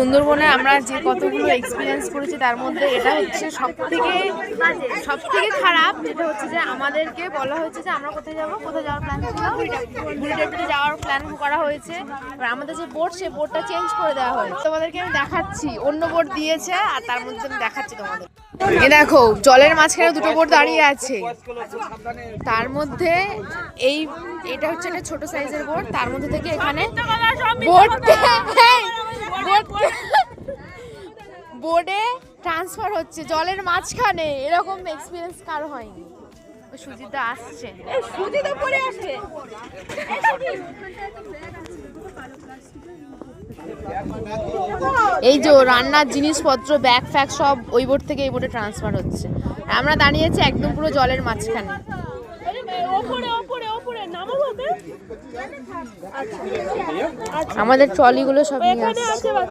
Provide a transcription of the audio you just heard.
সুন্দরবনে আমরা যে কতগুলো এক্সপিরিয়েন্স করেছি তার মধ্যে এটা হচ্ছে সব থেকে খারাপ। যেটা হচ্ছে যে আমাদেরকে বলা হয়েছে যে আমরা কোথায় যাওয়ার প্ল্যান ছিল, বুড়িডাবড়িতে যাওয়ার প্ল্যান করা হয়েছে। এবার আমাদের যে বোট, সেই বোটটা চেঞ্জ করে দেওয়া হয়েছে। তোমাদেরকে আমি দেখাচ্ছি, অন্য বোট দিয়েছে আর তার মধ্যে আমি দেখাচ্ছি তোমাদের। এ দেখো, জলের মাঝখানে দুটো বোট দাঁড়িয়ে আছে। তার মধ্যে এটা হচ্ছে একটা ছোট সাইজের বোট, তার মধ্যে থেকে এখানে বোর্ডে ট্রান্সফার হচ্ছে জলের মাঝখানে। এরকম এক্সপিরিয়েন্স কারো হয়নি। সুজিতা আসছে, এই যে রান্নার জিনিসপত্র, ব্যাগ ফ্যাগ সব ওই বোট থেকে এই বোটে ট্রান্সফার হচ্ছে। আমরা দাঁড়িয়েছি একদম পুরো জলের মাঝখানে। আমাদের ট্রলিগুলো সব নিয়ে আসছে।